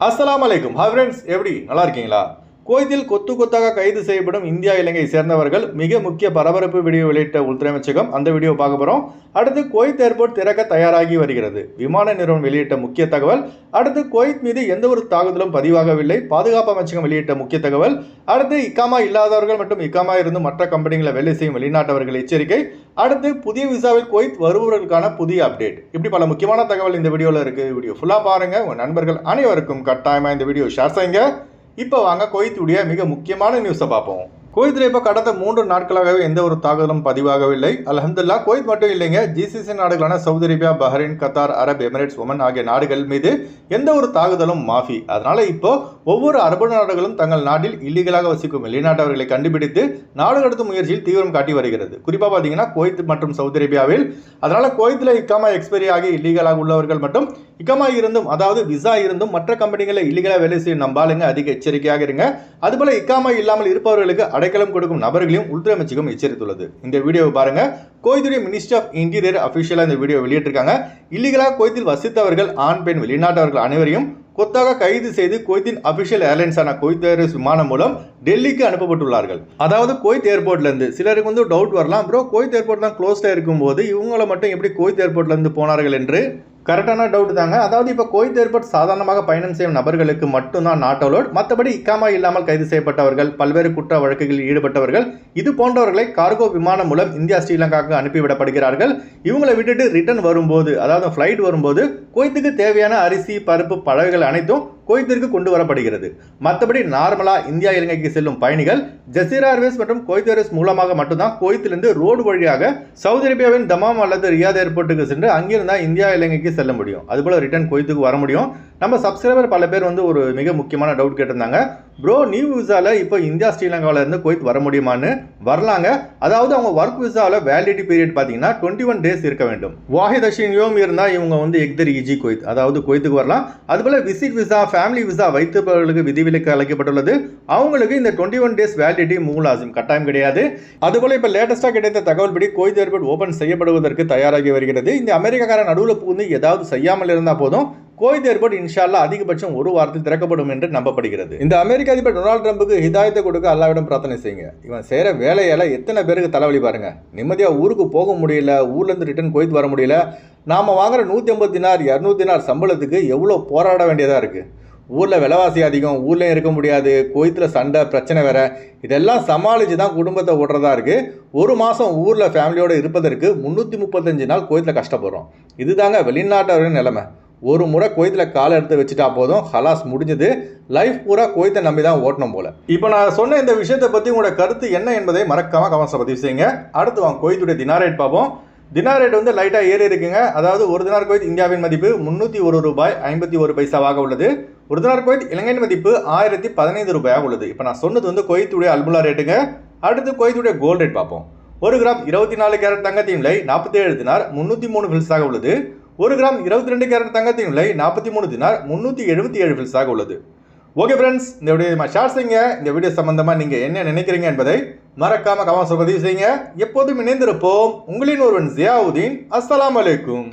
அஸ்ஸலாமு அலைக்கும். Hi friends, எப்படி நல்லா இருக்கீங்களா? குவைத்தில் கொத்து கொத்தாக கைது செய்யப்படும் இந்தியா இலங்கை சேர்ந்தவர்கள் மிக முக்கிய பரபரப்பு வீடியோ வெளியிட்ட உள்துறை அமைச்சகம். அந்த வீடியோ பார்க்க போகிறோம். அடுத்து குவைத் ஏர்போர்ட் திறக்க தயாராகி வருகிறது. விமான நிறுவனம் வெளியிட்ட முக்கிய தகவல். அடுத்து குவைத் மீது எந்த ஒரு தாக்குதலும் பதிவாகவில்லை. பாதுகாப்பு அமைச்சகம் வெளியிட்ட முக்கிய தகவல். அடுத்து இக்காமா இல்லாதவர்கள் மற்றும் இக்காமா இருந்து மற்ற கம்பெனிகளை வேலை செய்யும் வெளிநாட்டவர்கள் எச்சரிக்கை. அடுத்து புதிய விசாவில் குவைத் வருபவர்களுக்கான புதிய அப்டேட். இப்படி பல முக்கியமான தகவல் இந்த வீடியோவில் இருக்குது. வீடியோ ஃபுல்லாக பாருங்கள். உங்கள் நண்பர்கள் அனைவருக்கும் கட்டாயமாக இந்த வீடியோ ஷேர் செய்யுங்க. இப்போ வாங்க குவைத்துடைய மிக முக்கியமான நியூஸை பார்ப்போம். குவைத்தில் இப்போ கடந்த 3 நாட்களாகவே எந்த ஒரு தாக்குதலும் பதிவாகவில்லை. அல்ஹம்துலில்லாஹ். குவைத் மட்டும் இல்லைங்க, ஜிசிசி நாடுகளான Saudi Arabia, Bahrain, Qatar, Arab Emirates, Oman ஆகிய நாடுகள் மீது எந்த ஒரு தாக்குதலும் மாஃபி. அதனால இப்போ ஒவ்வொரு அரபு நாடுகளும் தங்கள் நாட்டில் இல்லீகலாக வசிக்கும் வெளிநாட்டவர்களை கண்டுபிடித்து நாடு கடத்தும் முயற்சியில் தீவிரம் காட்டி வருகிறது. குறிப்பாக பார்த்தீங்கன்னா குவைத் மற்றும் சவுதி அரேபியாவில். அதனால குவைத்தில் இக்காமா எக்ஸ்பைரி ஆகி இல்லீகலாக உள்ளவர்கள் மற்றும் இக்காமா இருந்தும், அதாவது விசா இருந்தும் மற்ற கம்பெனிகளை இல்லீகலாக வேலை செய்யும் நம்பாளுங்க அதிக எச்சரிக்கையாக இருங்க. அதுபோல இக்காமா இல்லாமல் இருப்பவர்களுக்கு அடைக்கலம் கொடுக்கும் நபர்களையும் உள்துறை அமைச்சகம் எச்சரித்துள்ளது. இந்த வீடியோவை பாருங்க. குவைத்துடைய மினிஸ்ட்ரி ஆஃப் இன்டீரியர் அபிஷியலா இந்த வீடியோ வெளியிட்டிருக்காங்க. இல்லீகலாக குவைத்தில் வசித்தவர்கள் ஆண் பெண் வெளிநாட்டவர்கள் அனைவரையும் கொத்தாக கைது செய்து குவைத்தின் அபிஷியல் ஏர்லைன்ஸான குவைத் ஏர்வேஸ் விமானம் மூலம் டெல்லிக்கு அனுப்பப்பட்டுள்ளார்கள். அதாவது குவைத் ஏர்போர்ட்ல இருந்து சிலருக்கு டவுட் வரலாம், ப்ரோ குவைத் ஏர்போர்ட் தான் க்ளோஸ்டா இருக்கும்போது இவங்களை மட்டும் எப்படி குவைத் ஏர்போர்ட்ல இருந்து போனார்கள் என்று. கரெக்டான டவுட் தாங்க. அதாவது இப்போ குவைத் ஏர்போர்ட் சாதாரணமாக பயணம் செய்யும் நபர்களுக்கு மட்டும்தான் நாட் அலோட். மற்றபடி இக்காமா இல்லாமல் கைது செய்யப்பட்டவர்கள், பல்வேறு குற்ற வழக்குகளில் ஈடுபட்டவர்கள், இது போன்றவர்களை கார்கோ விமானம் மூலம் இந்தியா ஸ்ரீலங்காவுக்கு அனுப்பிவிடப்படுகிறார்கள். இவங்களை விட்டுட்டு ரிட்டர்ன் வரும்போது, அதாவது ஃப்ளைட் வரும்போது குவைத்துக்கு தேவையான அரிசி, பருப்பு, பழங்கள் அனைத்தும் குவைத்திற்கு கொண்டு வரப்படுகிறது. மற்றபடி நார்மலா இந்தியா இலங்கைக்கு செல்லும் பயணிகள் ஜசீரா ஏர்வேஸ் மற்றும் குவைத் ஏர்வேஸ் மூலமாக மட்டும்தான் குவைத்திலிருந்து ரோடு வழியாக சவுதி அரேபியாவின் தமாம் அல்லது ரியாத் ஏர்போர்ட்டுக்கு சென்று அங்கிருந்தா இந்தியா இலங்கைக்கு செல்ல முடியும். அதுபோல ரிட்டர்ன் குவைத்துக்கு வர முடியும். நம்ம சப்ஸ்கிரைபர் பல பேர் ஒரு மிக முக்கியமான டவுட் கேட்டிருந்தாங்க, ப்ரோ நியூ விசாவில் இப்போ இந்தியா ஸ்ரீலங்காவில் இருந்து குவைத் வர முடியுமான்னு. வரலாங்க. அதாவது அவங்க ஒர்க் விசாவில் வேலிடிட்டி பீரியட் பார்த்தீங்கன்னா 21 டேஸ் இருக்க வேண்டும். வாஹித் அஷின் யோம் இருந்தால் இவங்க எக்தர் இஜி குவைத், அதாவது குவைத்துக்கு வரலாம். அதுபோல விசிட் விசா, ஃபேமிலி விசா வைத்திருப்பவர்களுக்கு விதிவிலக்கு அளிக்கப்பட்டுள்ளது. அவங்களுக்கு இந்த 21 டேஸ் வேலிடிட்டி மூலாசிம் கட்டாயம் கிடையாது. அதுபோல இப்போ லேட்டஸ்டாக கிடைத்த தகவல் படி குவைத் ஏர்போர்ட் ஓபன் செய்யப்படுவதற்கு தயாராகி வருகிறது. இந்த அமெரிக்காக்கார நடுவில் புகுந்து ஏதாவது செய்யாமல் இருந்தால் போதும், குவைத் ஏர்போர்ட் இன்ஷா அல்லாஹ் அதிகபட்சம் ஒரு வாரத்தில் திறக்கப்படும் என்று நம்பப்படுகிறது. இந்த அமெரிக்க அதிபர் டொனால்டு ட்ரம்புக்கு ஹிதாயத்தை கொடுக்க அல்லாஹ்விடம் பிரார்த்தனை செய்யுங்க. இவன் செய்கிற வேலையால எத்தனை பேருக்கு தலைவலி பாருங்க. நிம்மதியாக ஊருக்கு போக முடியல, ஊர்லேருந்து ரிட்டர்ன் குவைத் வர முடியல. நாம் வாங்குற 150 தினார் 200 தினார் சம்பளத்துக்கு எவ்வளோ போராட வேண்டியதாக இருக்குது. ஊரில் விலைவாசி அதிகம், ஊர்லேயும் இருக்க முடியாது, குவைத்தில் சண்டை பிரச்சனை வேற, இதெல்லாம் சமாளித்து தான் குடும்பத்தை ஓடுறதா இருக்குது. ஒரு மாதம் ஊரில் ஃபேமிலியோடு இருப்பதற்கு 335 நாள் குவைத்தில் கஷ்டப்படுறோம். இதுதாங்க வெளிநாட்டவர்களின் நிலைமை. ஒரு முறை குவைத்தில் காலை எடுத்து வச்சுட்டா போதும், ஹலாஸ் முடிஞ்சது. லைஃப் பூரா குவைத்தை நம்பி தான் ஓட்டணும் போல. இப்போ நான் சொன்ன இந்த விஷயத்தை பற்றி உங்களோட கருத்து என்ன என்பதை மறக்காமல் கமெண்ட்ஸில் பதிவு செய்யுங்க. அடுத்து வாங்க குவைத்துடைய தினார் ரேட் பார்ப்போம். தினார் ரேட் லைட்டாக ஏறி இருக்குங்க. அதாவது ஒரு தினார் குவைத் இந்தியாவின் மதிப்பு 301 ரூபாய் 51 பைசாவாக உள்ளது. ஒரு தினார் குவைத் இலங்கையின் மதிப்பு 1015 ரூபாயாக உள்ளது. இப்போ நான் சொன்னது குவைத்துடைய அல்முலா ரேட்டுங்க. அடுத்து குவைத்துடைய கோல்ட் ரேட் பார்ப்போம். 1 கிராம் 24 கேரட் தங்கத்தின் விலை 47 தினார் 303 ஃபில்ஸாக உள்ளது. 1 கிராம் 22 கேரட் தங்கத்தின் விலை 43 தினார் 377 ஃபில்ஸாக உள்ளது. ஓகே ஃப்ரெண்ட்ஸ், இந்த வீடியோ ஷேர் செய்யுங்க. இந்த வீடியோ சம்பந்தமாக நீங்கள் என்ன நினைக்கிறீங்க என்பதை மறக்காம கமெண்ட்ஸ் பதிவு செய்யுங்க. எப்போதும் இணைந்திருப்போம். உங்களின் ஒருவன் ஜியாவுதீன். அஸ்ஸலாமு அலைக்கும்.